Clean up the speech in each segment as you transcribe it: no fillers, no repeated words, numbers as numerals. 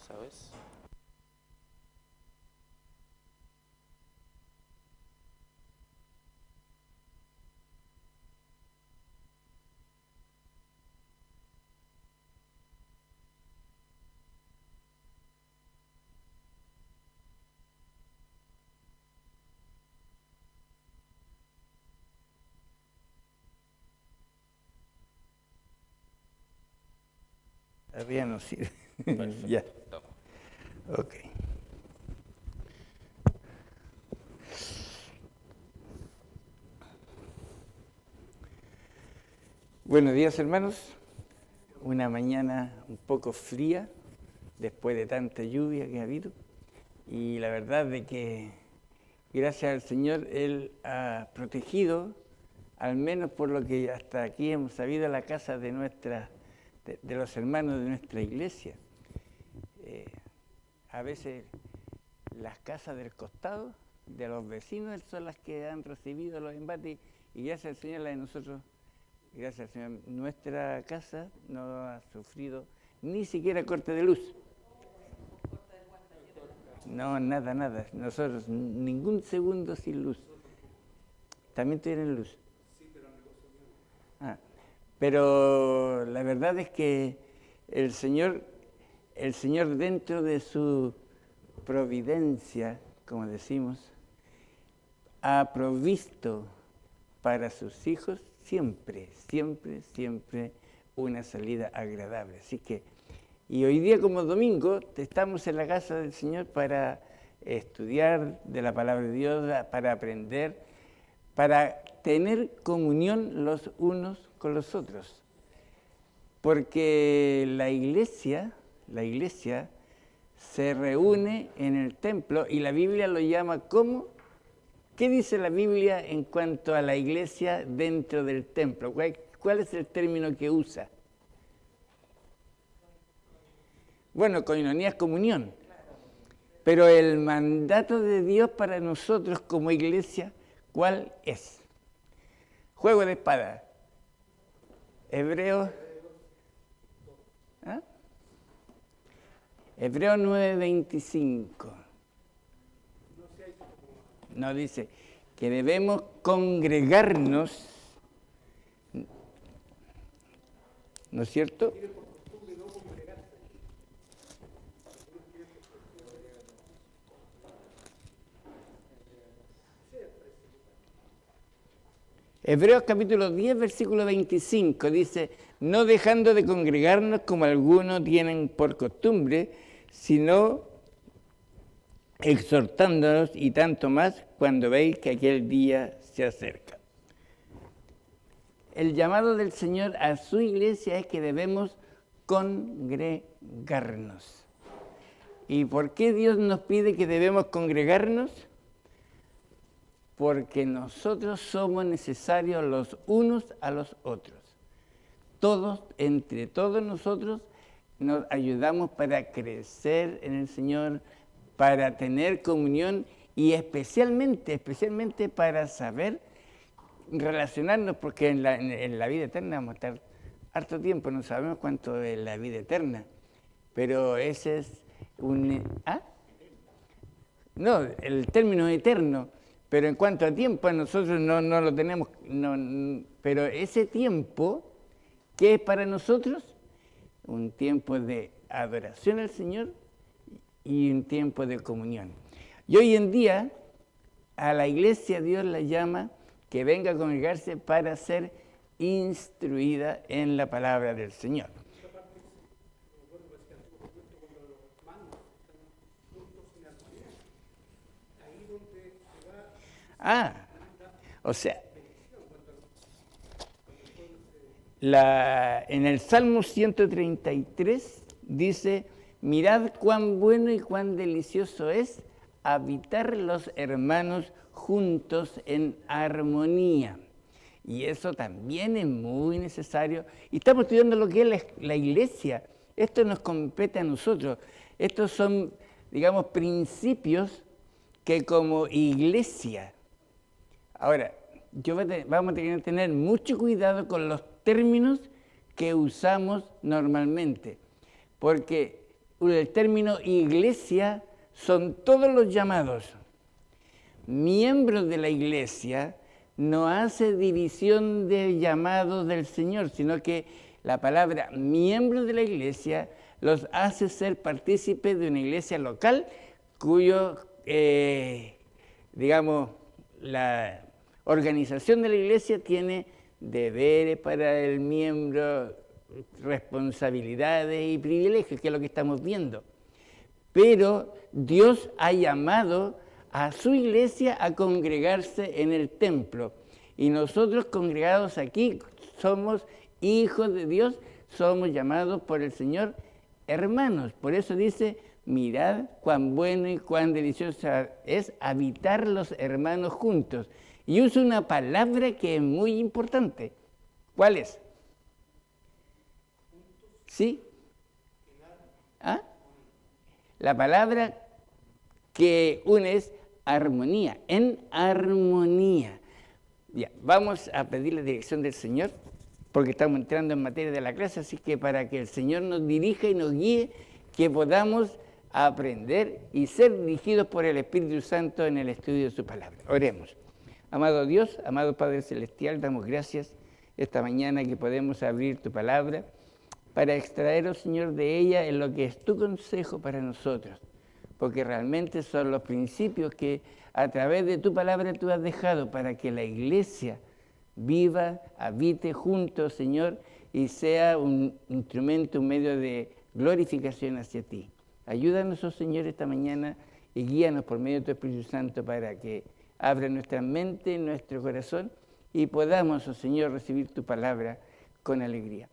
¿sabes? Todavía no sirve. Perfecto. Ya. Ok. Buenos días, hermanos. Una mañana un poco fría, después de tanta lluvia que ha habido. Y la verdad de que, gracias al Señor, Él ha protegido, al menos por lo que hasta aquí hemos sabido, la casa de de los hermanos de nuestra iglesia. A veces las casas del costado de los vecinos son las que han recibido los embates, y gracias al Señor, la de nosotros, gracias al Señor, nuestra casa no ha sufrido ni siquiera corte de luz. No, nada, nada. Nosotros ningún segundo sin luz. ¿También tienen luz? Pero la verdad es que el Señor dentro de su providencia, como decimos, ha provisto para sus hijos siempre, siempre, siempre una salida agradable. Así que, y hoy día como domingo, estamos en la casa del Señor para estudiar de la palabra de Dios, para aprender, para tener comunión los unos con los otros. Porque la iglesia se reúne en el templo y la Biblia lo llama ¿cómo? ¿Qué dice la Biblia en cuanto a la iglesia dentro del templo? ¿Cuál es el término que usa? Bueno, coinonía es comunión. Pero el mandato de Dios para nosotros como iglesia, ¿cuál es? Juego de espada. Hebreos 9:25. Nos dice que debemos congregarnos, ¿no es cierto? Hebreos capítulo 10, versículo 25 dice, no dejando de congregarnos como algunos tienen por costumbre, sino exhortándonos y tanto más cuando veis que aquel día se acerca. El llamado del Señor a su iglesia es que debemos congregarnos. ¿Y por qué Dios nos pide que debemos congregarnos? Porque nosotros somos necesarios los unos a los otros. Todos, entre todos nosotros, nos ayudamos para crecer en el Señor, para tener comunión y especialmente para saber relacionarnos, porque en la vida eterna vamos a estar harto tiempo, no sabemos cuánto es la vida eterna, pero ese es no, el término eterno. Pero en cuanto a tiempo, nosotros no lo tenemos, pero ese tiempo, ¿qué es para nosotros? Un tiempo de adoración al Señor y un tiempo de comunión. Y hoy en día, a la iglesia Dios la llama que venga a congregarse para ser instruida en la palabra del Señor. O sea, en el Salmo 133 dice, mirad cuán bueno y cuán delicioso es habitar los hermanos juntos en armonía. Y eso también es muy necesario. Y estamos estudiando lo que es la iglesia. Esto nos compete a nosotros. Estos son, digamos, principios que como iglesia. Ahora, vamos a tener que tener mucho cuidado con los términos que usamos normalmente, porque el término iglesia son todos los llamados. Miembros de la iglesia no hace división de llamados del Señor, sino que la palabra miembros de la iglesia los hace ser partícipes de una iglesia local cuyo, la organización de la iglesia tiene deberes para el miembro, responsabilidades y privilegios, que es lo que estamos viendo. Pero Dios ha llamado a su iglesia a congregarse en el templo. Y nosotros congregados aquí somos hijos de Dios, somos llamados por el Señor hermanos. Por eso dice, mirad cuán bueno y cuán delicioso es habitar los hermanos juntos. Y usa una palabra que es muy importante. ¿Cuál es? ¿Sí? ¿Ah? La palabra que une es armonía, en armonía. Ya, vamos a pedir la dirección del Señor, porque estamos entrando en materia de la clase, así que para que el Señor nos dirija y nos guíe, que podamos aprender y ser dirigidos por el Espíritu Santo en el estudio de su palabra. Oremos. Amado Dios, amado Padre Celestial, damos gracias esta mañana que podemos abrir tu palabra para extraer, oh Señor, de ella en lo que es tu consejo para nosotros, porque realmente son los principios que a través de tu palabra tú has dejado para que la iglesia viva, habite juntos, Señor, y sea un instrumento, un medio de glorificación hacia ti. Ayúdanos, oh Señor, esta mañana y guíanos por medio de tu Espíritu Santo para que abra nuestra mente, nuestro corazón y podamos, oh Señor, recibir tu palabra con alegría.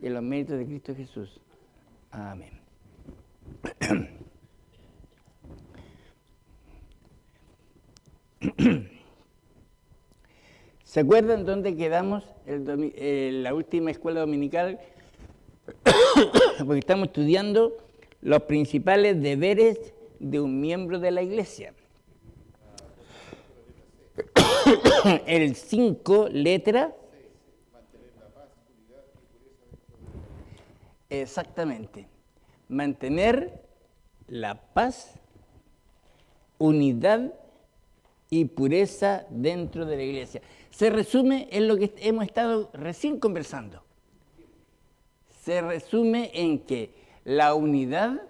En los méritos de Cristo Jesús. Amén. ¿Se acuerdan dónde quedamos la última escuela dominical? Porque estamos estudiando los principales deberes de un miembro de la iglesia. El 5, letra. Exactamente. Mantener la paz, unidad y pureza dentro de la iglesia. Se resume en lo que hemos estado recién conversando. Se resume en que la unidad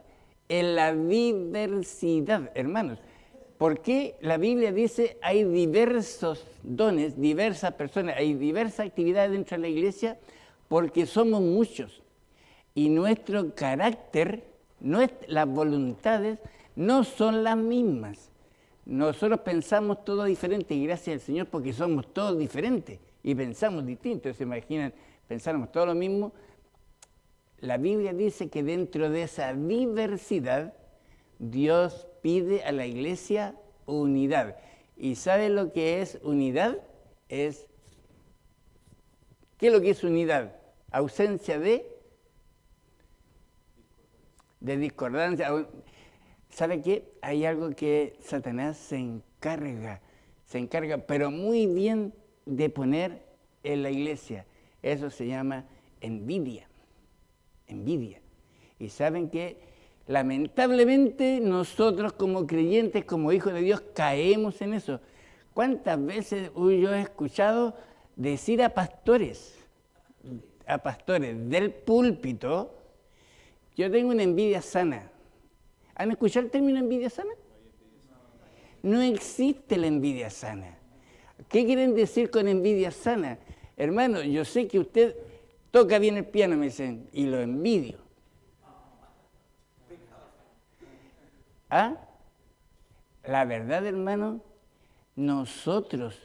en la diversidad, hermanos. ¿Por qué la Biblia dice hay diversos dones, diversas personas, hay diversas actividades dentro de la iglesia? Porque somos muchos. Y nuestro carácter, las voluntades, no son las mismas. Nosotros pensamos todo diferente y gracias al Señor porque somos todos diferentes y pensamos distintos. ¿Se imaginan? Pensáramos todo lo mismo. La Biblia dice que dentro de esa diversidad, Dios pide a la iglesia unidad. ¿Y sabe lo que es unidad? ¿Qué es lo que es unidad? Ausencia de discordancia. ¿Sabe qué? Hay algo que Satanás se encarga, pero muy bien de poner en la iglesia. Eso se llama envidia. Y saben que lamentablemente nosotros como creyentes, como hijos de Dios, caemos en eso. ¿Cuántas veces yo he escuchado decir a pastores del púlpito, yo tengo una envidia sana? ¿Han escuchado el término envidia sana? No existe la envidia sana. ¿Qué quieren decir con envidia sana? Hermano, yo sé que usted toca bien el piano, me dicen, y lo envidio. ¿Ah? La verdad, hermano, nosotros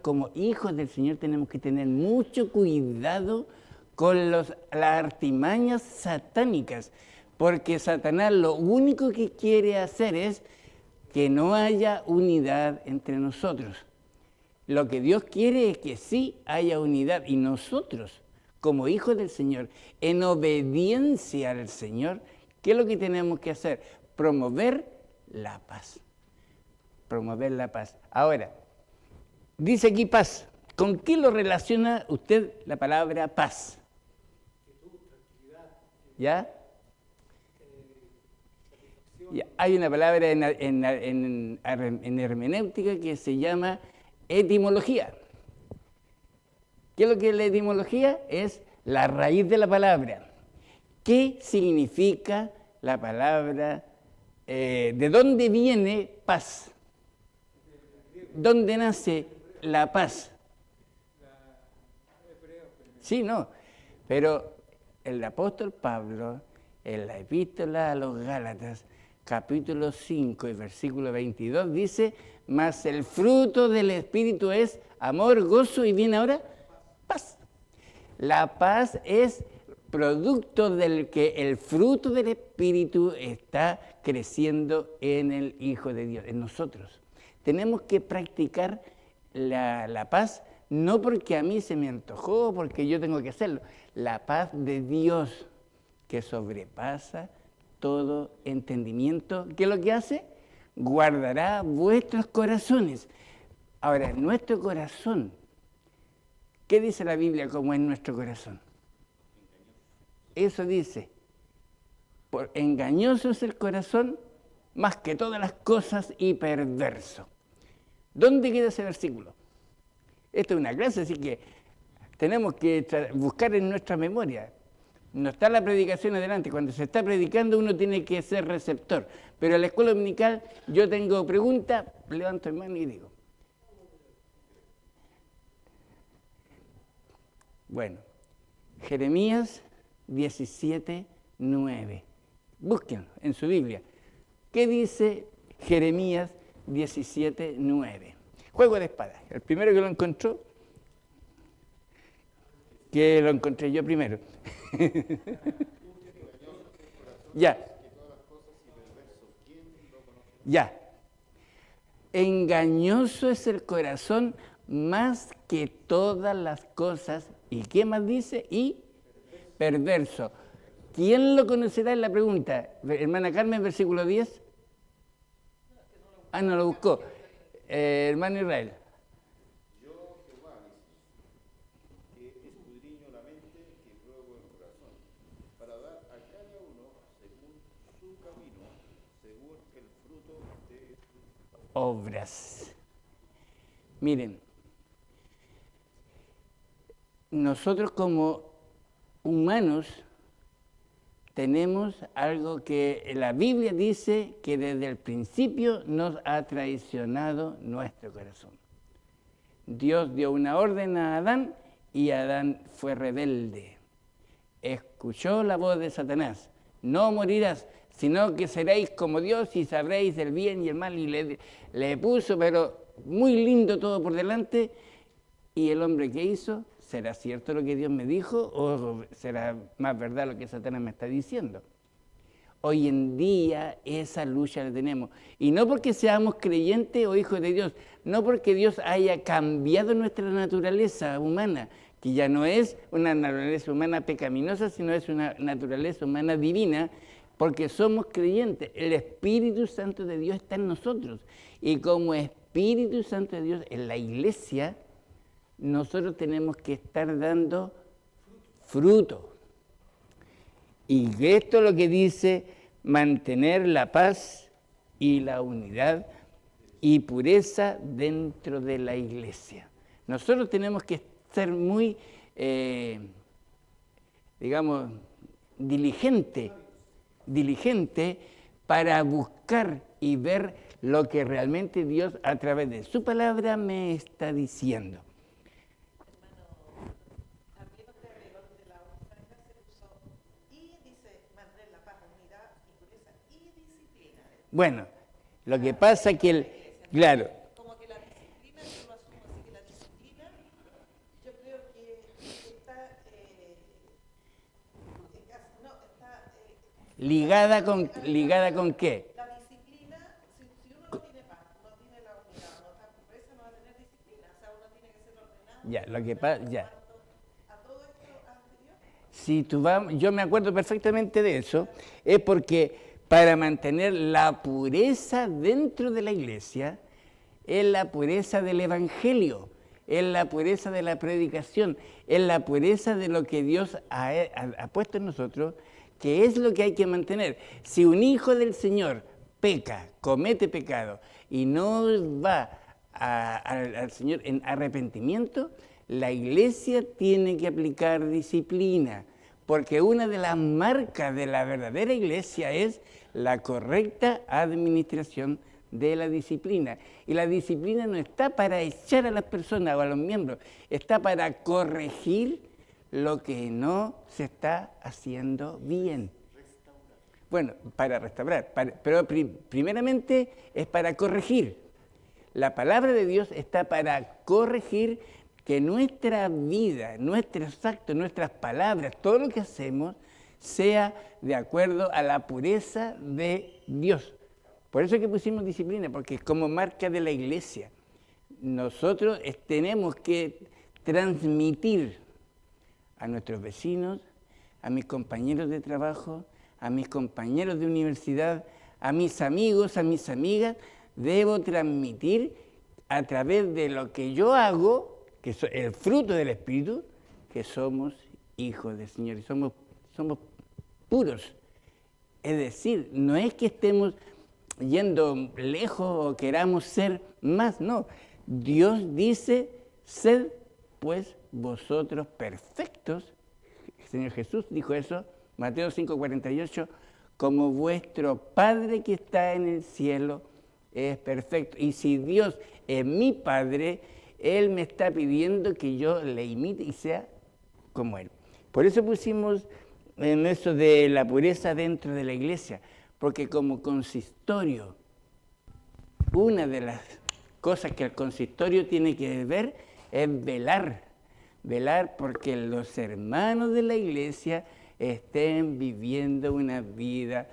como hijos del Señor tenemos que tener mucho cuidado con las artimañas satánicas, porque Satanás lo único que quiere hacer es que no haya unidad entre nosotros. Lo que Dios quiere es que sí haya unidad y nosotros, como hijos del Señor, en obediencia al Señor, ¿qué es lo que tenemos que hacer? Promover la paz. Ahora, dice aquí paz. ¿Con qué lo relaciona usted la palabra paz? ¿Ya? Hay una palabra en hermenéutica que se llama etimología. ¿Qué es lo que es la etimología? Es la raíz de la palabra. ¿Qué significa la palabra? ¿De dónde viene paz? ¿Dónde nace la paz? Sí, no. Pero el apóstol Pablo, en la epístola a los Gálatas, capítulo 5 y versículo 22, dice: mas el fruto del Espíritu es amor, gozo y bien ahora, paz. La paz es producto del que el fruto del Espíritu está creciendo en el Hijo de Dios, en nosotros. Tenemos que practicar la paz, no porque a mí se me antojó, porque yo tengo que hacerlo. La paz de Dios que sobrepasa todo entendimiento. ¿Qué es lo que hace? Guardará vuestros corazones. Ahora, nuestro corazón, ¿qué dice la Biblia como es nuestro corazón? Eso dice: engañoso es el corazón más que todas las cosas y perverso. ¿Dónde queda ese versículo? Esto es una clase, así que tenemos que buscar en nuestra memoria. No está la predicación adelante. Cuando se está predicando uno tiene que ser receptor. Pero en la escuela dominical yo tengo preguntas, levanto mi mano y digo. Bueno, Jeremías 17:9. Búsquenlo en su Biblia. ¿Qué dice Jeremías 17:9? Juego de espadas. El primero que lo encontró, que lo encontré yo primero. Ya. Ya. Engañoso es el corazón más que todas las cosas. ¿Y qué más dice? Y perverso. ¿Quién lo conocerá? Es la pregunta. Hermana Carmen, versículo 10. No lo buscó. Hermano Israel. Obras. Miren, nosotros como humanos tenemos algo que la Biblia dice que desde el principio nos ha traicionado nuestro corazón. Dios dio una orden a Adán y Adán fue rebelde. Escuchó la voz de Satanás: no morirás, sino que seréis como Dios y sabréis el bien y el mal. Y le puso, pero muy lindo todo por delante. ¿Y el hombre qué hizo? ¿Será cierto lo que Dios me dijo o será más verdad lo que Satanás me está diciendo? Hoy en día esa lucha la tenemos. Y no porque seamos creyentes o hijos de Dios, no porque Dios haya cambiado nuestra naturaleza humana, que ya no es una naturaleza humana pecaminosa, sino es una naturaleza humana divina, porque somos creyentes. El Espíritu Santo de Dios está en nosotros. Y como Espíritu Santo de Dios en la iglesia, nosotros tenemos que estar dando fruto. Y esto es lo que dice: mantener la paz y la unidad y pureza dentro de la iglesia. Nosotros tenemos que ser muy, diligente para buscar y ver lo que realmente Dios a través de su palabra me está diciendo. Bueno, lo que pasa es que claro. Como que la disciplina, yo lo asumo así, que la disciplina, yo creo que está, ¿Ligada con qué? La disciplina, si uno no tiene paz, no tiene la unidad, no está pobreza, no va a tener disciplina. O sea, uno tiene que ser ordenado. Ya, lo que pasa, ya. ¿A todo esto anterior? Si yo me acuerdo perfectamente de eso, es porque para mantener la pureza dentro de la iglesia, es la pureza del evangelio, es la pureza de la predicación, es la pureza de lo que Dios ha puesto en nosotros, que es lo que hay que mantener. Si un hijo del Señor peca, comete pecado y no va al Señor en arrepentimiento, la iglesia tiene que aplicar disciplina, porque una de las marcas de la verdadera iglesia es la correcta administración de la disciplina. Y la disciplina no está para echar a las personas o a los miembros, está para corregir lo que no se está haciendo bien. Bueno, para restaurar, pero primeramente es para corregir. La palabra de Dios está para corregir que nuestra vida, nuestros actos, nuestras palabras, todo lo que hacemos, sea de acuerdo a la pureza de Dios. Por eso es que pusimos disciplina, porque es como marca de la iglesia. Nosotros tenemos que transmitir a nuestros vecinos, a mis compañeros de trabajo, a mis compañeros de universidad, a mis amigos, a mis amigas, debo transmitir a través de lo que yo hago, que es el fruto del Espíritu, que somos hijos del Señor y somos puros. Es decir, no es que estemos yendo lejos o queramos ser más, no. Dios dice, sed pues vosotros perfectos. El Señor Jesús dijo eso, Mateo 5:48, como vuestro Padre que está en el cielo es perfecto. Y si Dios es mi Padre, Él me está pidiendo que yo le imite y sea como Él. Por eso pusimos en eso de la pureza dentro de la iglesia, porque como consistorio, una de las cosas que el consistorio tiene que ver es velar porque los hermanos de la iglesia estén viviendo una vida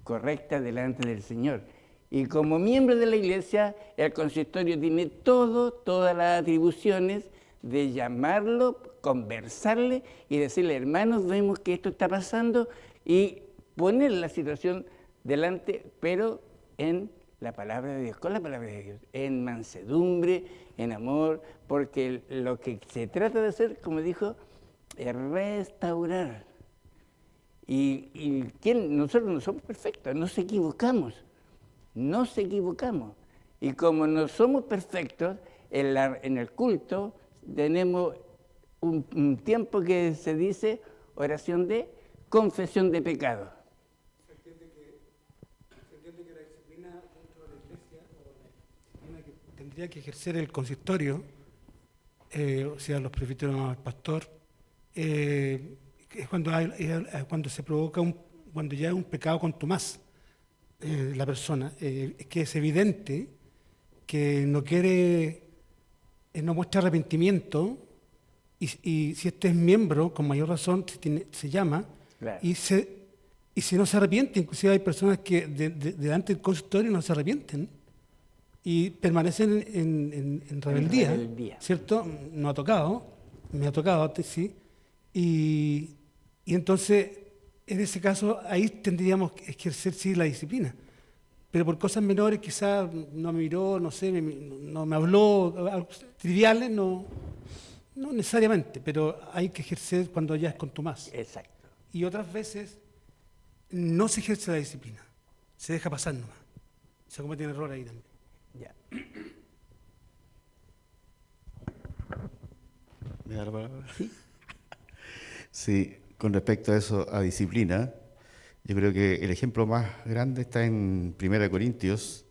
correcta delante del Señor. Y como miembro de la iglesia, el consistorio tiene todas las atribuciones de llamarlo, conversarle y decirle, hermanos, vemos que esto está pasando, y poner la situación delante, pero en la palabra de Dios, con la palabra de Dios, en mansedumbre, en amor, porque lo que se trata de hacer, como dijo, es restaurar. Y nosotros no somos perfectos, nos equivocamos. Y como no somos perfectos, en el culto tenemos un tiempo que se dice oración de confesión de pecado. Se entiende que la disciplina dentro de la iglesia, o la disciplina que tendría que ejercer el consistorio, o sea, los presbíteros, el pastor, es cuando se provoca cuando ya es un pecado contumaz la persona, que es evidente que no quiere, no muestra arrepentimiento, y si este es miembro, con mayor razón se llama, claro. y si no se arrepiente, inclusive hay personas que delante del consistorio no se arrepienten y permanecen en rebeldía, ¿cierto? Me ha tocado, sí, y entonces, en ese caso, ahí tendríamos que ejercer sí la disciplina, pero por cosas menores, quizás no me miró, no sé, no me habló, algo triviales, no necesariamente, pero hay que ejercer cuando ya es contumaz. Exacto. Y otras veces no se ejerce la disciplina, se deja pasar nomás. Se comete un error ahí también. Ya. ¿Me da la palabra? Sí. Sí, con respecto a eso, a disciplina, yo creo que el ejemplo más grande está en 1 Corintios,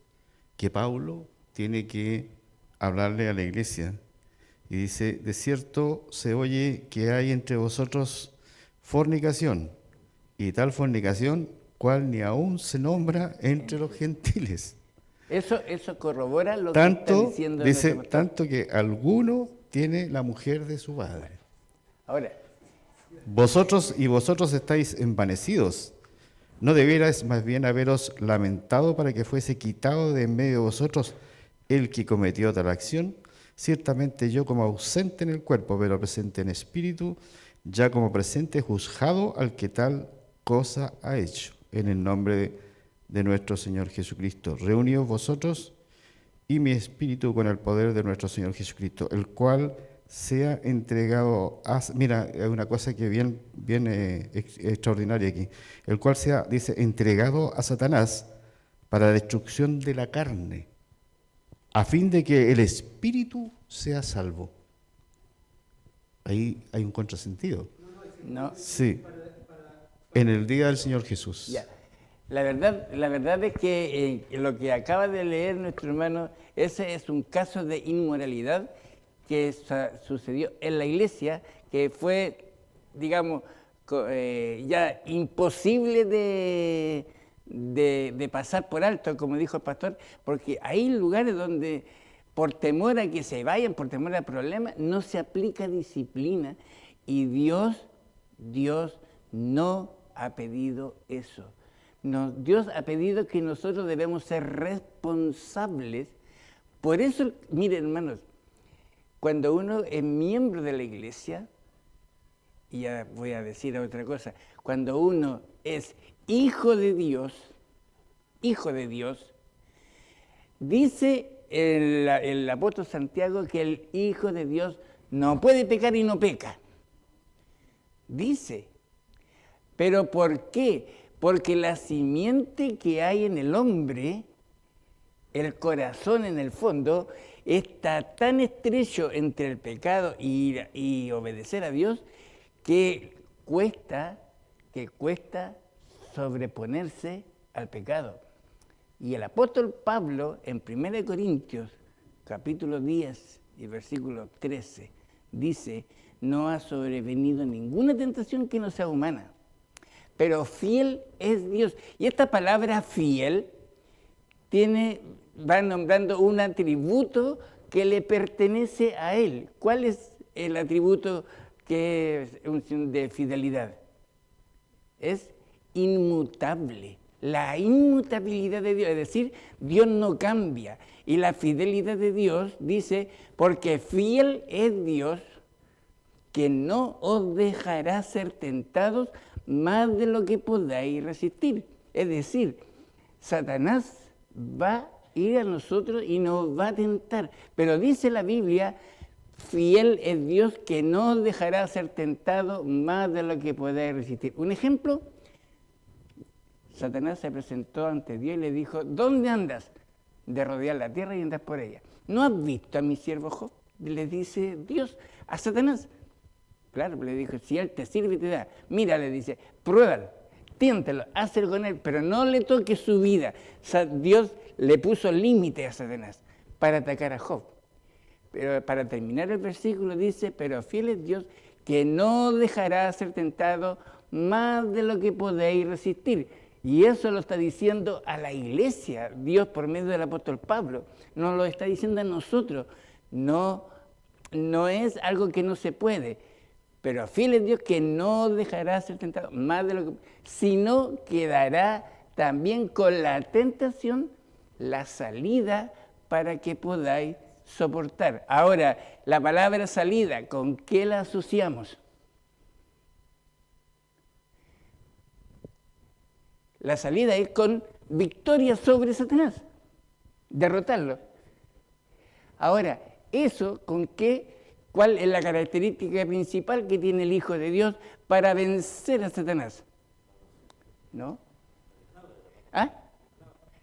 que Pablo tiene que hablarle a la iglesia. Y dice, de cierto se oye que hay entre vosotros fornicación, y tal fornicación, cual ni aún se nombra entre los gentiles. Eso corrobora lo que está diciendo. Dice, tanto que alguno tiene la mujer de su padre. Ahora, vosotros estáis envanecidos. ¿No debierais más bien haberos lamentado para que fuese quitado de en medio de vosotros el que cometió tal acción? Ciertamente yo como ausente en el cuerpo, pero presente en espíritu, ya como presente juzgado al que tal cosa ha hecho. En el nombre de nuestro Señor Jesucristo, reunidos vosotros y mi espíritu con el poder de nuestro Señor Jesucristo, el cual sea entregado a... Mira, hay una cosa que bien extraordinaria aquí. El cual sea, dice, entregado a Satanás para la destrucción de la carne, a fin de que el espíritu sea salvo. Ahí hay un contrasentido. No. Sí, en el día del Señor Jesús. Ya. La verdad es que lo que acaba de leer nuestro hermano, ese es un caso de inmoralidad que sucedió en la iglesia, que fue, digamos, ya imposible de pasar por alto, como dijo el pastor, porque hay lugares donde por temor a que se vayan, por temor a problemas, no se aplica disciplina, y Dios no ha pedido eso. Dios ha pedido que nosotros debemos ser responsables. Por eso, miren, hermanos, cuando uno es miembro de la iglesia, y ya voy a decir otra cosa, cuando uno es hijo de Dios, dice el apóstol Santiago que el hijo de Dios no puede pecar y no peca. Dice, ¿pero por qué? Porque la simiente que hay en el hombre, el corazón en el fondo, está tan estrecho entre el pecado y obedecer a Dios que cuesta sobreponerse al pecado. Y el apóstol Pablo, en 1 Corintios, capítulo 10 y versículo 13, dice, no ha sobrevenido ninguna tentación que no sea humana, pero fiel es Dios. Y esta palabra fiel va nombrando un atributo que le pertenece a Él. ¿Cuál es el atributo que es de fidelidad? Es inmutable. La inmutabilidad de Dios, es decir, Dios no cambia. Y la fidelidad de Dios dice, porque fiel es Dios, que no os dejará ser tentados más de lo que podáis resistir. Es decir, Satanás va a ir a nosotros y nos va a tentar. Pero dice la Biblia, fiel es Dios que no os dejará ser tentados más de lo que podáis resistir. Un ejemplo, Satanás se presentó ante Dios y le dijo, ¿dónde andas? De rodear la tierra y andas por ella. ¿No has visto a mi siervo Job? Le dice Dios a Satanás. Claro, le dijo, si él te sirve y te da, mira, le dice, pruébalo, tiéntalo, hazlo con él, pero no le toques su vida. Dios le puso límite a Satanás para atacar a Job. Pero para terminar el versículo dice, pero fiel es Dios que no dejará ser tentado más de lo que podéis resistir. Y eso lo está diciendo a la iglesia, Dios por medio del apóstol Pablo, nos lo está diciendo a nosotros. No es algo que no se puede, pero fiel es Dios que no dejará ser tentado más de lo que, sino que dará también con la tentación la salida para que podáis soportar. Ahora, la palabra salida, ¿con qué la asociamos? La salida es con victoria sobre Satanás, derrotarlo. Ahora, ¿eso con qué? ¿Cuál es la característica principal que tiene el Hijo de Dios para vencer a Satanás? ¿No? ¿Ah?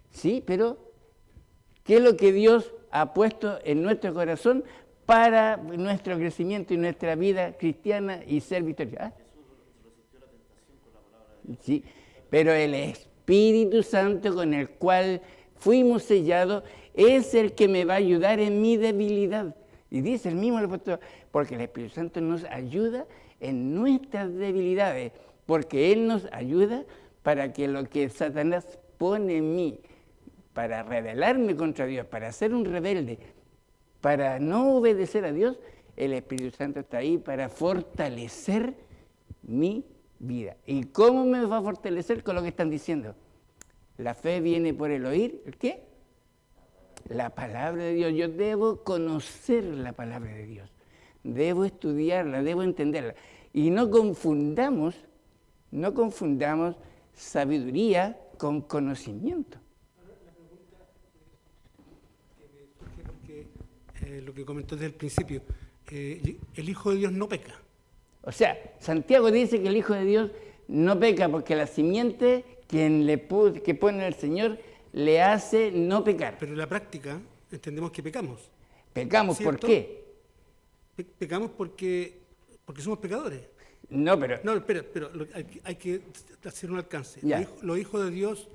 Sí, pero ¿qué es lo que Dios ha puesto en nuestro corazón para nuestro crecimiento y nuestra vida cristiana y ser victoriosos? ¿Ah? Sí, pero el Espíritu Santo con el cual fuimos sellados es el que me va a ayudar en mi debilidad. Y dice el mismo apóstol, porque el Espíritu Santo nos ayuda en nuestras debilidades, porque Él nos ayuda para que lo que Satanás pone en mí, para rebelarme contra Dios, para ser un rebelde, para no obedecer a Dios, el Espíritu Santo está ahí para fortalecer mi vida. ¿Y cómo me va a fortalecer? Con lo que están diciendo. La fe viene por el oír, ¿el qué? La palabra de Dios. Yo debo conocer la palabra de Dios. Debo estudiarla, debo entenderla. Y no confundamos sabiduría con conocimiento. La pregunta que me surge porque lo que comentó desde el principio, el Hijo de Dios no peca. O sea, Santiago dice que el Hijo de Dios no peca porque la simiente que pone el Señor le hace no pecar. Pero en la práctica entendemos que pecamos. Pecamos, ¿por ¿Cierto? qué? Pecamos porque somos pecadores. No, pero No, espera, pero hay que hacer un alcance. Ya. Los hijos de Dios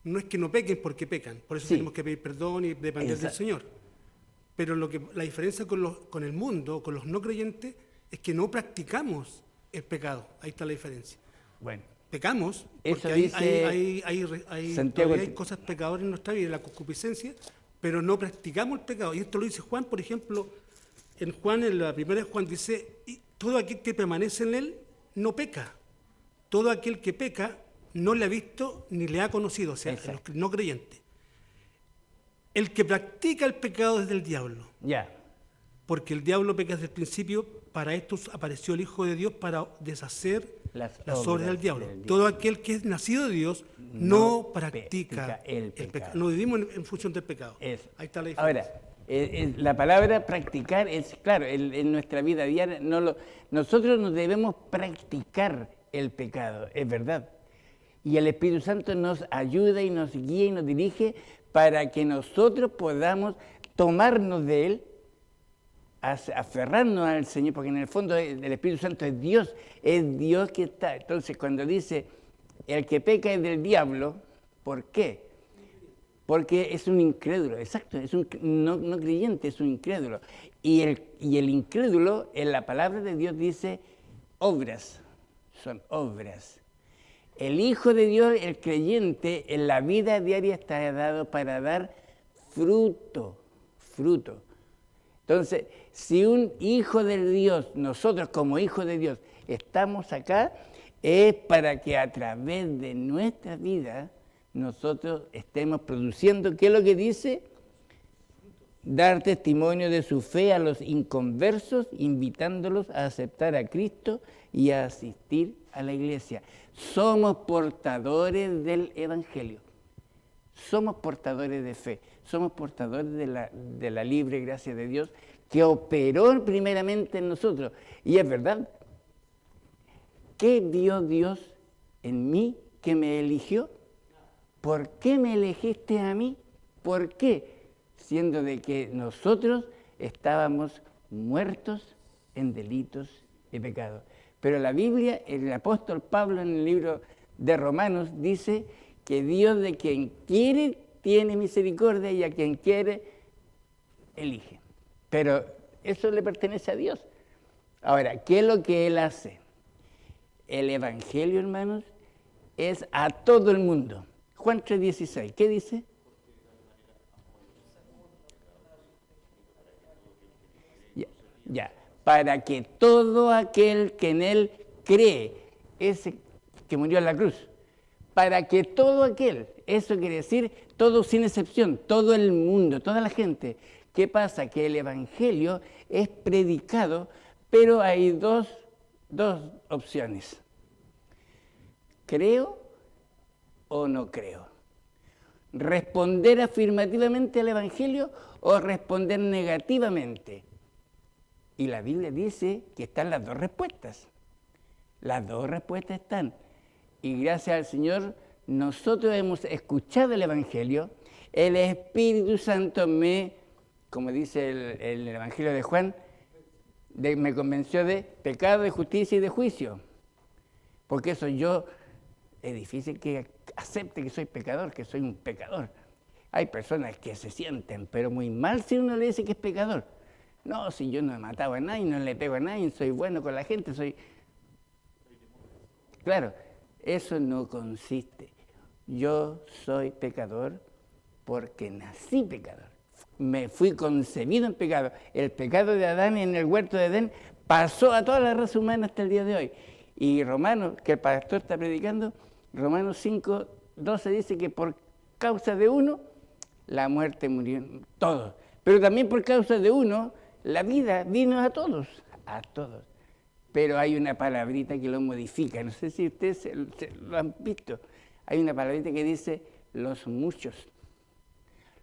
no es que no pequen porque pecan, por eso Sí. tenemos que pedir perdón y depender del Exacto. Señor. Pero la diferencia con el mundo, con los no creyentes, es que no practicamos el pecado. Ahí está la diferencia. bueno, Pecamos, Eso porque dice Santiago. todavía hay cosas pecadoras en nuestra vida, la concupiscencia, pero no practicamos el pecado. Y esto lo dice Juan, por ejemplo, en la primera de Juan dice, "Y todo aquel que permanece en él no peca. Todo aquel que peca no le ha visto ni le ha conocido", o sea, Exacto. los no creyentes. El que practica el pecado es del diablo, ya, porque el diablo peca desde el principio, para esto apareció el Hijo de Dios para deshacer las las obras del diablo. del Todo aquel que es nacido de Dios no practica el el pecado. pecado. No vivimos en función del pecado. Eso. Ahí está la diferencia. Ahora, la palabra practicar es, claro, en nuestra vida diaria, nosotros nos debemos practicar el pecado, es verdad. Y el Espíritu Santo nos ayuda y nos guía y nos dirige para que nosotros podamos tomarnos de Él, aferrarnos al Señor, porque en el fondo el Espíritu Santo es Dios que está. Entonces, cuando dice, el que peca es del diablo, ¿por qué? Porque es un incrédulo, exacto, es un no creyente, es un incrédulo. Y el incrédulo, en la palabra de Dios dice, obras, son obras. El Hijo de Dios, el creyente, en la vida diaria está dado para dar fruto. Entonces, si un hijo de Dios, nosotros como hijos de Dios, estamos acá, es para que a través de nuestra vida nosotros estemos produciendo, ¿qué es lo que dice? Dar testimonio de su fe a los inconversos, invitándolos a aceptar a Cristo y a asistir a la iglesia. Somos portadores del Evangelio, somos portadores de fe, somos portadores de la libre gracia de Dios que operó primeramente en nosotros. Y es verdad, ¿qué vio Dios en mí que me eligió? ¿Por qué me elegiste a mí? ¿Por qué? Siendo de que nosotros estábamos muertos en delitos y pecados. Pero la Biblia, el apóstol Pablo en el libro de Romanos dice que Dios de quien quiere tiene misericordia y a quien quiere elige. Pero eso le pertenece a Dios. Ahora, ¿qué es lo que Él hace? El Evangelio, hermanos, es a todo el mundo. Juan 3:16, ¿qué dice? Ya, para que todo aquel que en Él cree, ese que murió en la cruz, para que todo aquel, eso quiere decir todo sin excepción, todo el mundo, toda la gente. ¿Qué pasa? Que el Evangelio es predicado, pero hay dos opciones. ¿Creo o no creo? ¿Responder afirmativamente al Evangelio o responder negativamente? Y la Biblia dice que están las dos respuestas. Las dos respuestas están. Y gracias al Señor, nosotros hemos escuchado el Evangelio. El Espíritu Santo como dice el Evangelio de Juan, me convenció de pecado, de justicia y de juicio. Porque eso es difícil que acepte que soy pecador, que soy un pecador. Hay personas que se sienten, pero muy mal si uno le dice que es pecador. No, si yo no he matado a nadie, no le pego a nadie, soy bueno con la gente, Claro, eso no consiste. Yo soy pecador porque nací pecador. Me fui concebido en pecado. El pecado de Adán en el huerto de Edén pasó a toda la raza humana hasta el día de hoy. Y Romanos, que el pastor está predicando, Romanos 5:12 dice que por causa de uno, la muerte murió en todos. Pero también por causa de uno, la vida vino a todos. Pero hay una palabrita que lo modifica. No sé si ustedes lo han visto. Hay una palabrita que dice los muchos.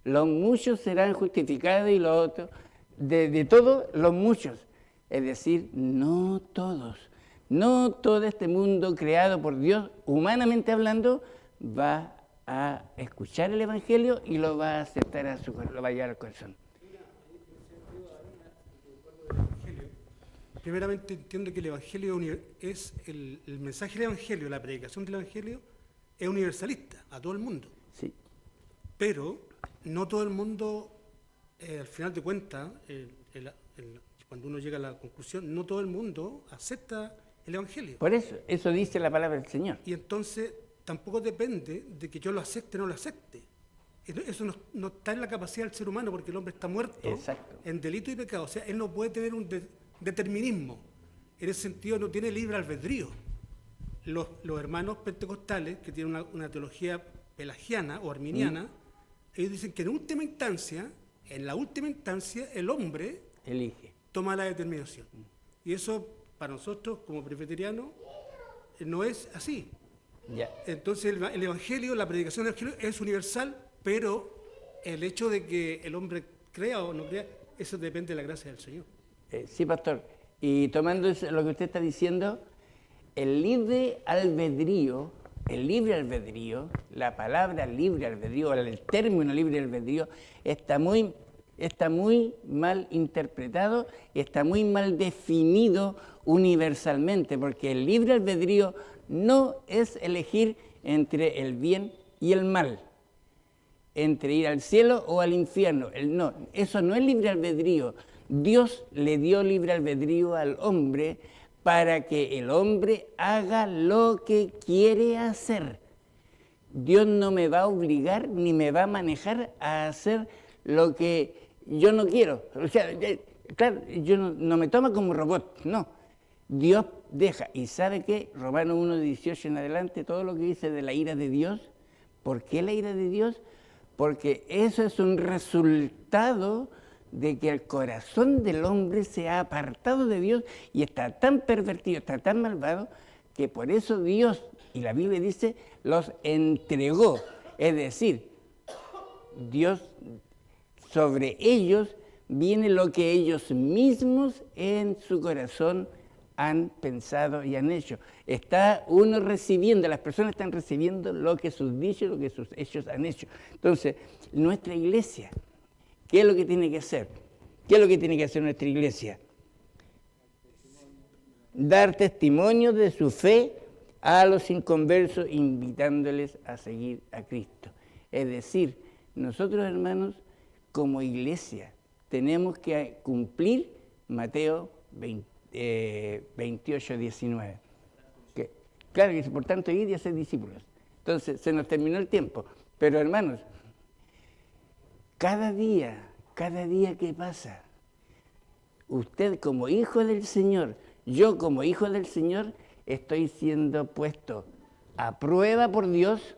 Los muchos serán justificados y los otros, de todos los muchos. Es decir, no todos. No todo este mundo creado por Dios, humanamente hablando, va a escuchar el Evangelio y lo va a aceptar lo va a llevar al corazón. Primeramente entiendo que el Evangelio es el mensaje del Evangelio, la predicación del Evangelio es universalista a todo el mundo. Sí. Pero no todo el mundo, al final de cuentas, cuando uno llega a la conclusión, no todo el mundo acepta el Evangelio. Por eso dice la palabra del Señor. Y entonces tampoco depende de que yo lo acepte o no lo acepte. Eso no está en la capacidad del ser humano porque el hombre está muerto Exacto. en delito y pecado. O sea, él no puede tener un determinismo. En ese sentido no tiene libre albedrío. Los hermanos pentecostales, que tienen una teología pelagiana o arminiana, ellos dicen que en la última instancia, el hombre Elige. toma la determinación. Y eso, para nosotros, como presbiterianos, no es así. Ya. Entonces, el Evangelio, la predicación del Evangelio es universal, pero el hecho de que el hombre crea o no crea, eso depende de la gracia del Señor. Sí, pastor. Y tomando lo que usted está diciendo, el libre albedrío, la palabra libre albedrío, el término libre albedrío, está muy mal interpretado, está muy mal definido universalmente, porque el libre albedrío no es elegir entre el bien y el mal, entre ir al cielo o al infierno. No, eso no es libre albedrío. Dios le dio libre albedrío al hombre para que el hombre haga lo que quiere hacer. Dios no me va a obligar ni me va a manejar a hacer lo que yo no quiero. O sea, claro, yo no me toma como robot, no. Dios deja. ¿Y sabe qué? Romanos 1:18 en adelante, todo lo que dice de la ira de Dios. ¿Por qué la ira de Dios? Porque eso es un resultado de que el corazón del hombre se ha apartado de Dios y está tan pervertido, está tan malvado, que por eso Dios, y la Biblia dice, los entregó. Es decir, Dios, sobre ellos viene lo que ellos mismos en su corazón han pensado y han hecho. Está uno recibiendo, las personas están recibiendo lo que sus dichos, lo que sus hechos han hecho. Entonces, nuestra iglesia, ¿qué es lo que tiene que hacer? ¿Qué es lo que tiene que hacer nuestra iglesia? Dar testimonio de su fe a los inconversos, invitándoles a seguir a Cristo. Es decir, nosotros, hermanos, como iglesia, tenemos que cumplir Mateo 28:19. Claro que dice, por tanto, ir y hacer discípulos. Entonces, se nos terminó el tiempo. Pero, hermanos, cada día que pasa, usted como hijo del Señor, yo como hijo del Señor, estoy siendo puesto a prueba por Dios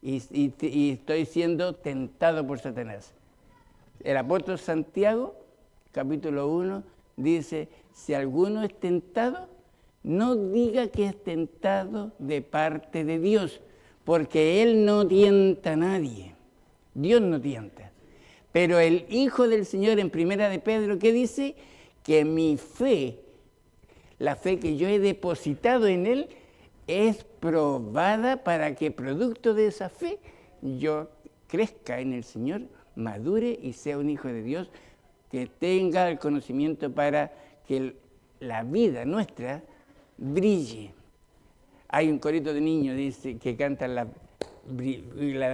y estoy siendo tentado por Satanás. El apóstol Santiago, capítulo 1, dice, si alguno es tentado, no diga que es tentado de parte de Dios, porque Él no tienta a nadie. Dios no tienta. Pero el Hijo del Señor en Primera de Pedro, ¿qué dice? Que mi fe, la fe que yo he depositado en Él, es probada para que producto de esa fe yo crezca en el Señor, madure y sea un hijo de Dios, que tenga el conocimiento para que la vida nuestra brille. Hay un corito de niños dice, que cantan la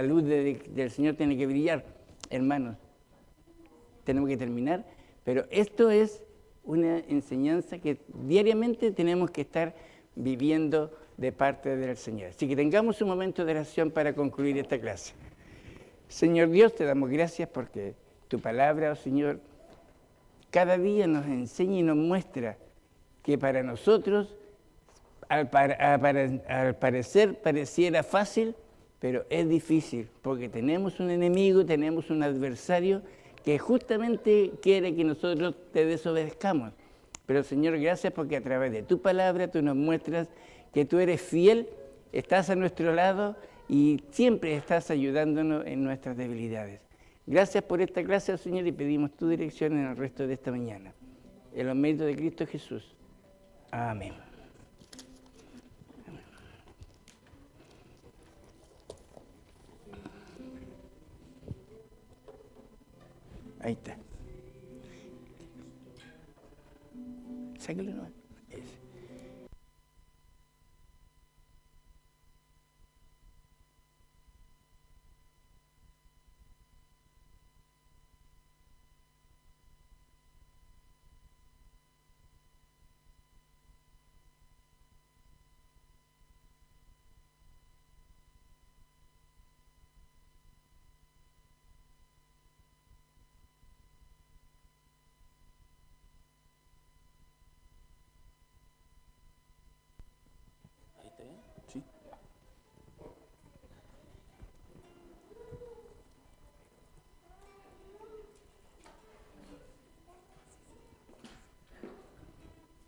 luz del Señor tiene que brillar. Hermanos, tenemos que terminar, pero esto es una enseñanza que diariamente tenemos que estar viviendo de parte del Señor. Así que tengamos un momento de oración para concluir esta clase. Señor Dios, te damos gracias porque tu palabra, oh Señor, cada día nos enseña y nos muestra que para nosotros, al parecer, pareciera fácil, pero es difícil, porque tenemos un enemigo, tenemos un adversario que justamente quiere que nosotros te desobedezcamos. Pero Señor, gracias porque a través de tu palabra tú nos muestras que tú eres fiel, estás a nuestro lado y siempre estás ayudándonos en nuestras debilidades. Gracias por esta clase, Señor, y pedimos tu dirección en el resto de esta mañana. En los méritos de Cristo Jesús. Amén. Ahí está. Sáquelo, ¿no? Ese. Ahí está bien. Sí.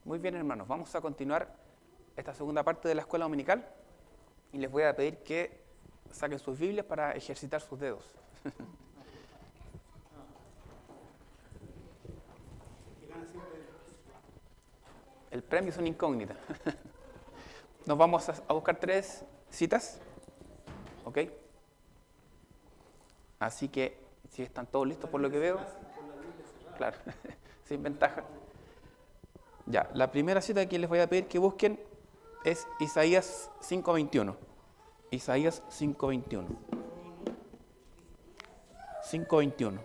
Muy bien, hermanos, vamos a continuar esta segunda parte de la escuela dominical y les voy a pedir que saquen sus Biblias para ejercitar sus dedos. El premio es una incógnita. Nos vamos a buscar 3 citas, ¿ok? Así que, si están todos listos por lo que veo, claro, sin ventaja. Ya, la primera cita que les voy a pedir que busquen es Isaías 5:21. Isaías 5:21. 5:21.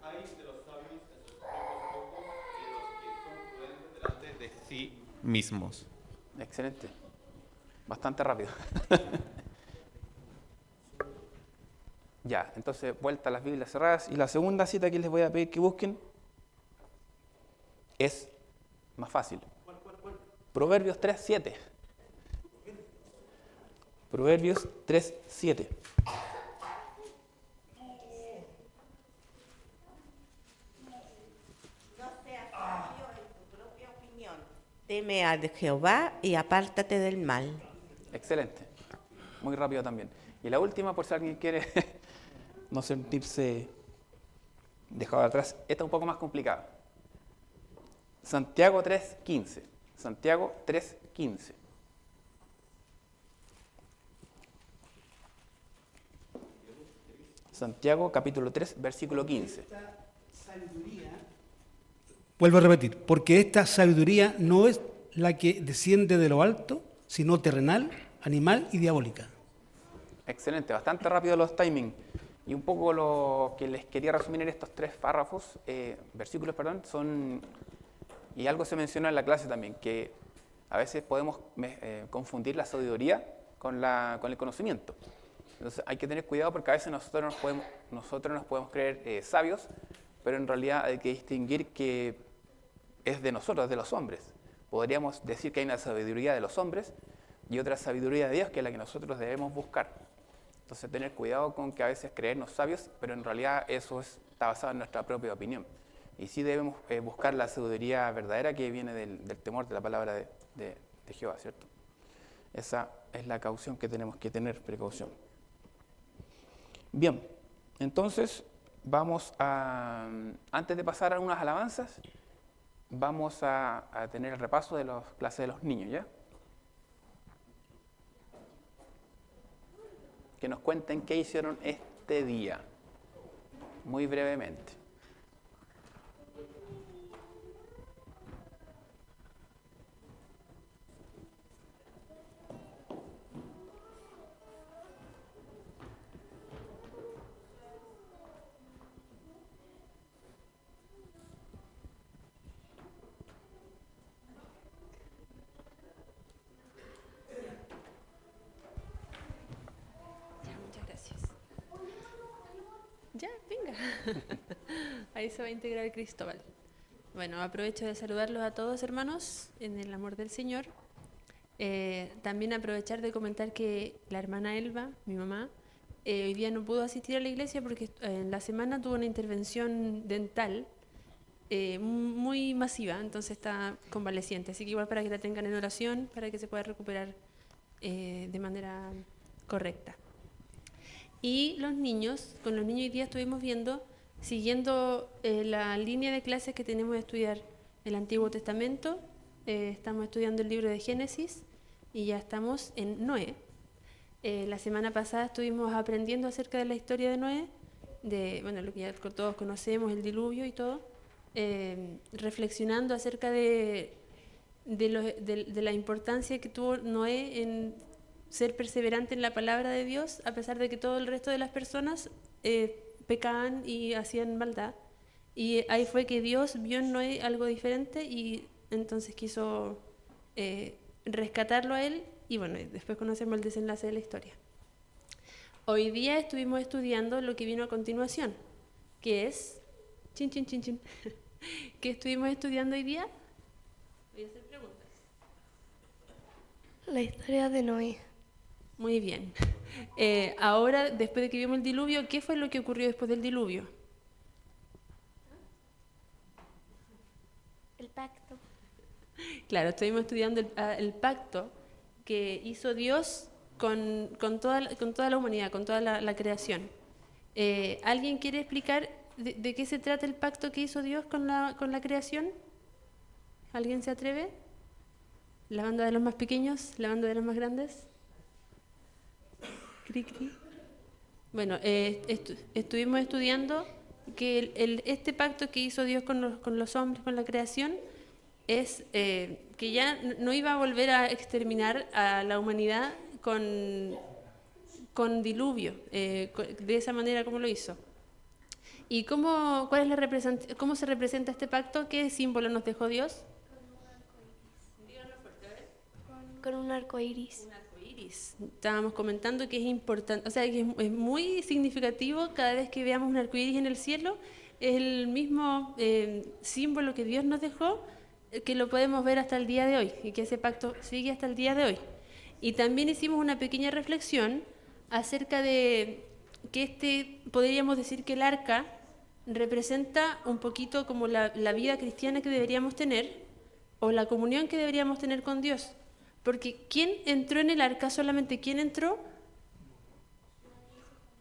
Hay de los sabios en sus propios ojos y los que son prudentes delante de sí mismos. Excelente. Bastante rápido. Ya, entonces vuelta a las Biblias cerradas. Y la segunda cita que les voy a pedir que busquen es más fácil. Proverbios 3:7. Proverbios 3:7. No seas sabio en tu propia opinión. Teme a Jehová y apártate del mal. Excelente. Muy rápido también. Y la última, por si alguien quiere no sentirse dejado atrás, esta es un poco más complicada. Santiago 3:15. Santiago 3:15. Santiago capítulo 3, versículo 15. Vuelvo a repetir, porque esta sabiduría no es la que desciende de lo alto, sino terrenal, animal y diabólica. Excelente, bastante rápido los timing. Y un poco lo que les quería resumir en estos 3 párrafos, versículos, perdón, son, y algo se menciona en la clase también, que a veces podemos confundir la sabiduría con el conocimiento. Entonces hay que tener cuidado porque a veces nosotros nos podemos creer sabios, pero en realidad hay que distinguir que es de nosotros, es de los hombres. Podríamos decir que hay una sabiduría de los hombres y otra sabiduría de Dios que es la que nosotros debemos buscar. Entonces tener cuidado con que a veces creernos sabios, pero en realidad eso está basado en nuestra propia opinión. Y sí debemos buscar la sabiduría verdadera que viene del temor de la palabra de Jehová, ¿cierto? Esa es la caución que tenemos que tener, precaución. Bien, entonces vamos a, antes de pasar a unas alabanzas, vamos a tener el repaso de las clases de los niños, ¿ya? Que nos cuenten qué hicieron este día, muy brevemente. Ya, muchas gracias. Ya, venga. Ahí se va a integrar Cristóbal. Bueno, aprovecho de saludarlos a todos, hermanos, en el amor del Señor. También aprovechar de comentar que la hermana Elba, mi mamá, hoy día no pudo asistir a la iglesia porque en la semana tuvo una intervención dental muy masiva, entonces está convaleciente. Así que igual para que la tengan en oración, para que se pueda recuperar de manera correcta. Y los niños, con los niños hoy día estuvimos viendo, siguiendo la línea de clases que tenemos de estudiar el Antiguo Testamento, estamos estudiando el libro de Génesis y ya estamos en Noé. La semana pasada estuvimos aprendiendo acerca de la historia de Noé bueno, lo que ya todos conocemos, el diluvio y todo, reflexionando acerca de la importancia que tuvo Noé en ser perseverante en la palabra de Dios, a pesar de que todo el resto de las personas pecaban y hacían maldad. Y ahí fue que Dios vio en Noé algo diferente y entonces quiso rescatarlo a él, y bueno, después conocemos el desenlace de la historia. Hoy día estuvimos estudiando lo que vino a continuación, que es... Chin, chin, chin, chin. ¿Qué estuvimos estudiando hoy día? Voy a hacer preguntas. La historia de Noé. Muy bien. Ahora, después de que vimos el diluvio, ¿qué fue lo que ocurrió después del diluvio? El pacto. Claro, estuvimos estudiando el pacto que hizo Dios con toda la humanidad, con toda la creación. ¿Alguien quiere explicar de qué se trata el pacto que hizo Dios con la creación? ¿Alguien se atreve? ¿La banda de los más pequeños? ¿La banda de los más grandes? Cri, cri. Bueno, estuvimos estudiando que este pacto que hizo Dios con los hombres, con la creación, es que ya no iba a volver a exterminar a la humanidad con diluvio, de esa manera como lo hizo. ¿Y cómo se representa este pacto? ¿Qué símbolo nos dejó Dios? Con un arco iris. Un arco iris. Estábamos comentando que es importante, o sea, que es muy significativo cada vez que veamos un arco iris en el cielo. Es el mismo símbolo que Dios nos dejó, que lo podemos ver hasta el día de hoy, y que ese pacto sigue hasta el día de hoy. Y también hicimos una pequeña reflexión acerca de que podríamos decir que el arca representa un poquito como la vida cristiana que deberíamos tener, o la comunión que deberíamos tener con Dios. Porque ¿quién entró en el arca? Solamente ¿quién entró?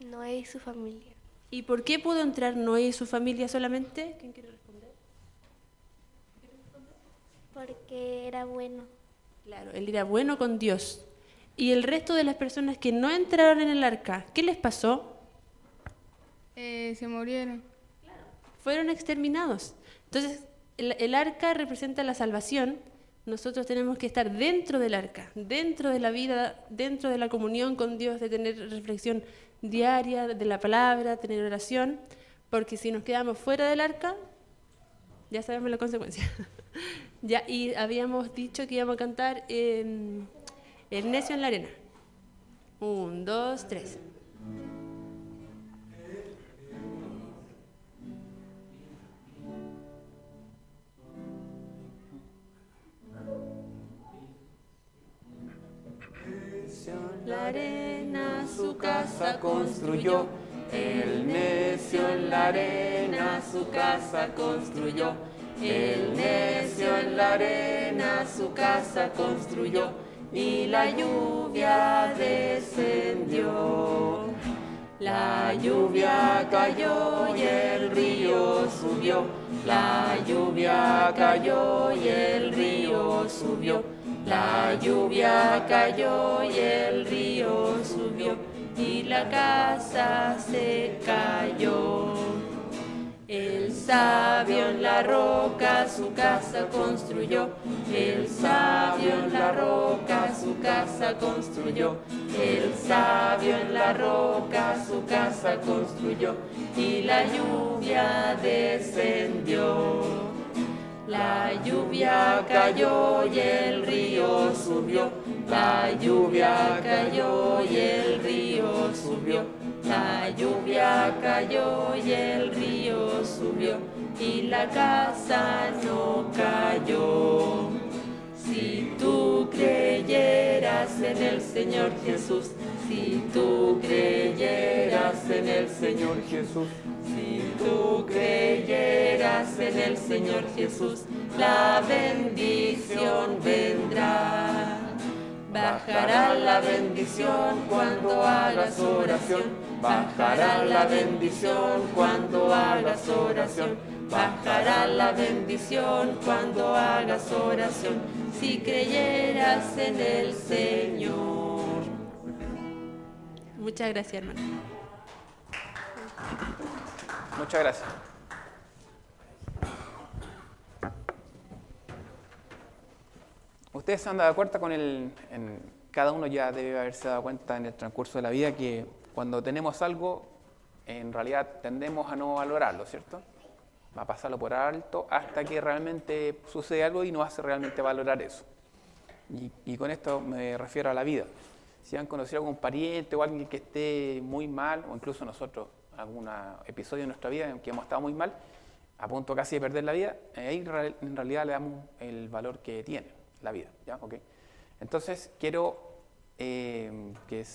Noé y su familia. ¿Y por qué pudo entrar Noé y su familia solamente? ¿Quién quiere responder? Porque era bueno. Claro, él era bueno con Dios. ¿Y el resto de las personas que no entraron en el arca, qué les pasó? Se murieron. Fueron exterminados. Entonces, el arca representa la salvación. Nosotros tenemos que estar dentro del arca, dentro de la vida, dentro de la comunión con Dios, de tener reflexión diaria de la palabra, tener oración, porque si nos quedamos fuera del arca, ya sabemos la consecuencia. Ya, y habíamos dicho que íbamos a cantar El necio en la arena. 1, 2, 3. La arena su casa construyó, el necio en la arena su casa construyó, el necio en la arena su casa construyó, y la lluvia descendió. La lluvia cayó y el río subió, la lluvia cayó y el río subió. La lluvia cayó y el río subió, y la casa se cayó. El sabio en la roca su casa construyó, el sabio en la roca su casa construyó, el sabio en la roca su casa construyó, y la lluvia descendió. La lluvia cayó y el río subió, la lluvia cayó y el río subió, la lluvia cayó y el río subió, y la casa no cayó. Si tú creyeras en el Señor Jesús, si tú creyeras en el Señor Jesús, si tú creyeras en el Señor Jesús, la bendición vendrá. Bajará la bendición cuando hagas oración, bajará la bendición cuando hagas oración, bajará la bendición cuando hagas oración, si creyeras en el Señor. Muchas gracias, hermano. Muchas gracias. Ustedes se han dado cuenta cada uno ya debe haberse dado cuenta en el transcurso de la vida que cuando tenemos algo, en realidad tendemos a no valorarlo, ¿cierto? Va a pasarlo por alto hasta que realmente sucede algo y nos hace realmente valorar eso. Y con esto me refiero a la vida. Si han conocido a algún pariente o alguien que esté muy mal, o incluso nosotros, algún episodio de nuestra vida en que hemos estado muy mal, a punto casi de perder la vida, ahí en realidad le damos el valor que tiene la vida. ¿Ya? ¿Okay? Entonces, quiero que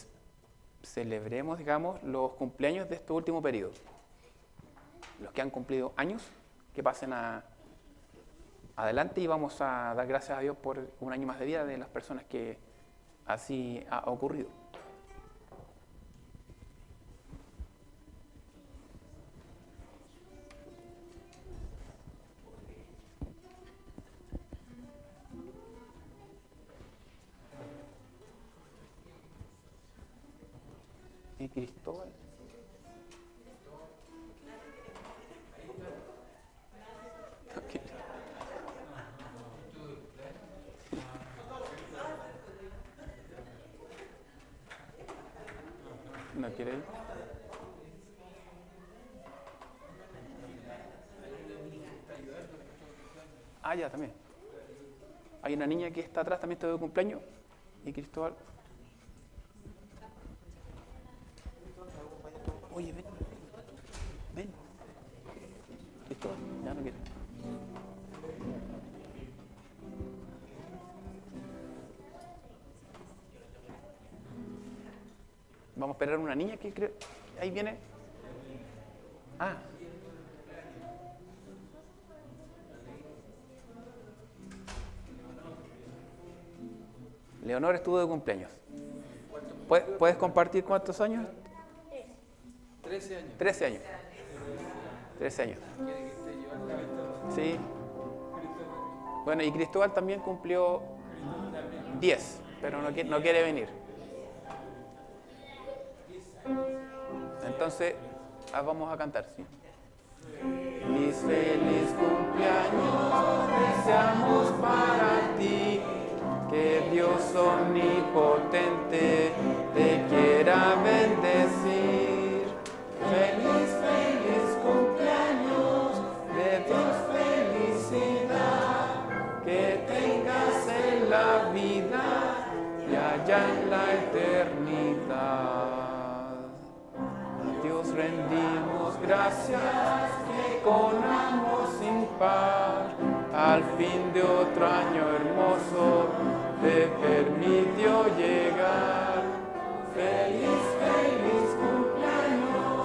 celebremos, digamos, los cumpleaños de este último periodo. Los que han cumplido años, que pasen adelante y vamos a dar gracias a Dios por un año más de vida de las personas que así ha ocurrido. ¿Y Cristóbal? Okay. ¿No quiere ir? Ah, ya, también. Hay una niña que está atrás, también está de cumpleaños. ¿Y Cristóbal? Oye, ven. Ven. Cristóbal, ya no quiere. Vamos a esperar a una niña que creo... Ahí viene. Ah. Leonor estuvo de cumpleaños. ¿Puedes compartir cuántos años? 13 años. 13 años. 13 años. Sí. Bueno, y Cristóbal también cumplió 10, pero no quiere venir. Entonces, vamos a cantar, ¿sí? Mis feliz cumpleaños deseamos para ti, que Dios omnipotente te quiera bendecir. Feliz, feliz cumpleaños, de Dios felicidad, que tengas en la vida y allá en la eternidad. A Dios rendimos gracias, que con amor sin par, al fin de otro año hermoso, te permitió llegar. Feliz, feliz cumpleaños,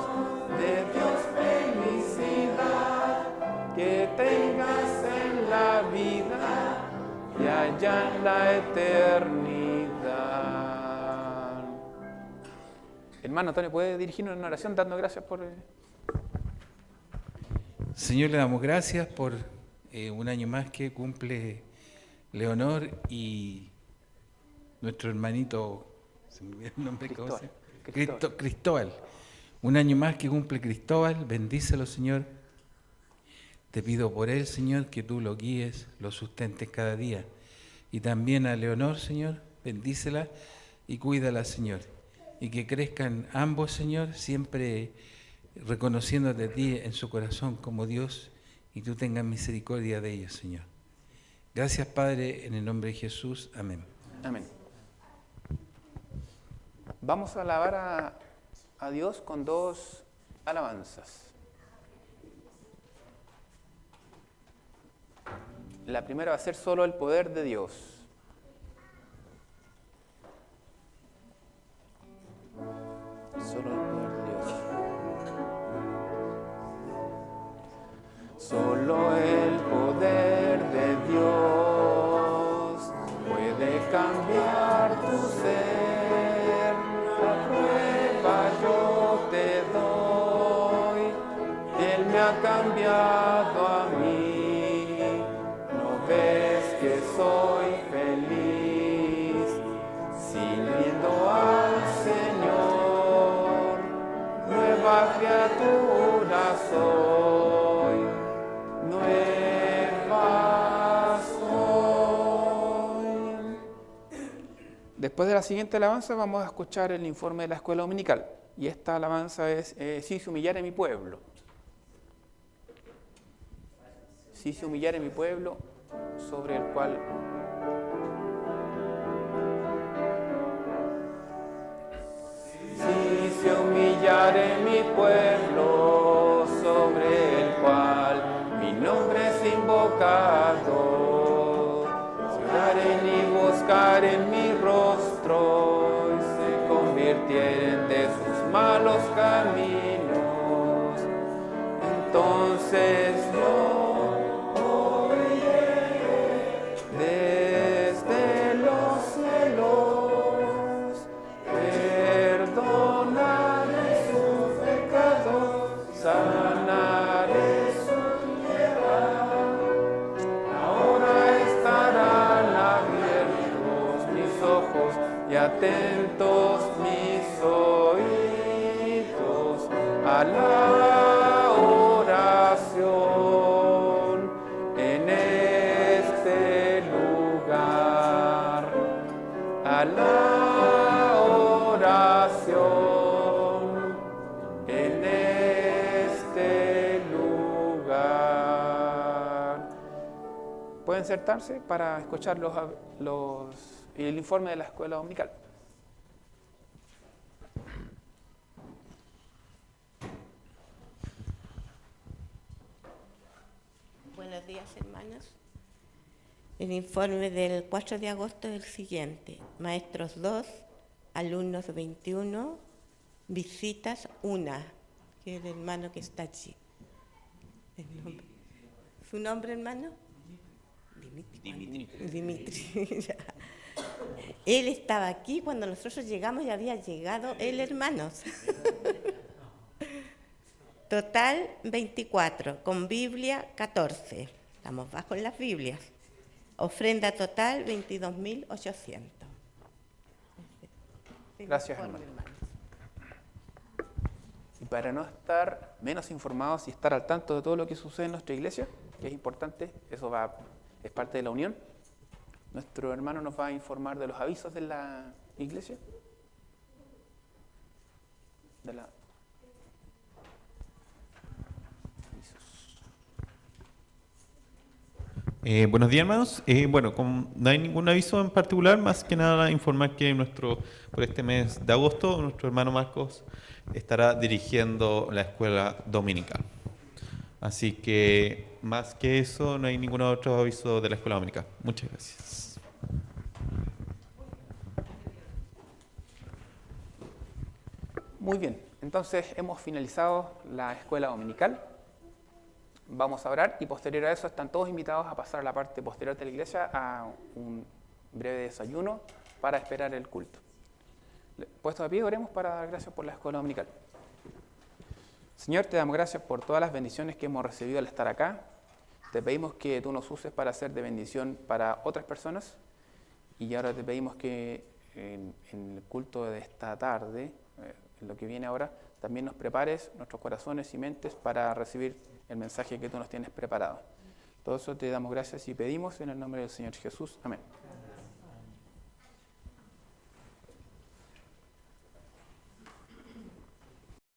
de Dios felicidad, que tengas en la vida y allá en la eternidad. Hermano Antonio, ¿puede dirigirnos una oración dando gracias por... Señor, le damos gracias por un año más que cumple Leonor y nuestro hermanito, se me olvidó el nombre, Cristóbal. Un año más que cumple Cristóbal, bendícelo, Señor. Te pido por él, Señor, que tú lo guíes, lo sustentes cada día. Y también a Leonor, Señor, bendícela y cuídala, Señor. Y que crezcan ambos, Señor, siempre reconociéndote a ti en su corazón como Dios, y tú tengas misericordia de ellos, Señor. Gracias, Padre, en el nombre de Jesús. Amén. Amén. Vamos a alabar a Dios con dos alabanzas. La primera va a ser solo el poder de Dios. Solo el poder de Dios. Solo el poder de Dios puede cambiar tu ser. La prueba yo te doy. Él me ha cambiado a mí. ¿No ves que soy Después de la siguiente alabanza vamos a escuchar el informe de la escuela dominical. Y esta alabanza es Si se humillare mi pueblo. Si se humillare mi pueblo, sobre el cual... Si se humillare mi pueblo, sobre el cual mi nombre es invocado, si oraren y buscaren mi rostro y se convirtieren de sus malos caminos, entonces yo oiré desde los cielos, perdonaré su pecado, sanaré su tierra. Ahora estarán abiertos mis ojos y atentos mis oídos a la oración en este lugar, a la oración en este lugar. Pueden sentarse para escuchar el informe de la escuela dominical. Buenos días, hermanos. El informe del 4 de agosto es el siguiente. Maestros 2, alumnos 21, visitas 1, que es el hermano que está allí. ¿Su nombre, hermano? Dimitri. Ya. Él estaba aquí cuando nosotros llegamos y había llegado él, hermanos. Total 24, con Biblia 14. Estamos bajo en las Biblias. Ofrenda total 22.800. Gracias, hermano. Y para no estar menos informados y estar al tanto de todo lo que sucede en nuestra iglesia, que es importante, es parte de la unión, nuestro hermano nos va a informar de los avisos de la iglesia. Buenos días, hermanos. No hay ningún aviso en particular, más que nada informar que por este mes de agosto nuestro hermano Marcos estará dirigiendo la escuela dominical. Así que, más que eso, no hay ningún otro aviso de la escuela dominical. Muchas gracias. Muy bien, entonces hemos finalizado la escuela dominical. Vamos a orar y posterior a eso están todos invitados a pasar a la parte posterior de la iglesia a un breve desayuno para esperar el culto. Puesto de pie, oremos para dar gracias por la escuela dominical. Señor, te damos gracias por todas las bendiciones que hemos recibido al estar acá. Te pedimos que tú nos uses para ser de bendición para otras personas y ahora te pedimos que en el culto de esta tarde, en lo que viene ahora, también nos prepares nuestros corazones y mentes para recibir el mensaje que tú nos tienes preparado. Todo eso te damos gracias y pedimos en el nombre del Señor Jesús. Amén.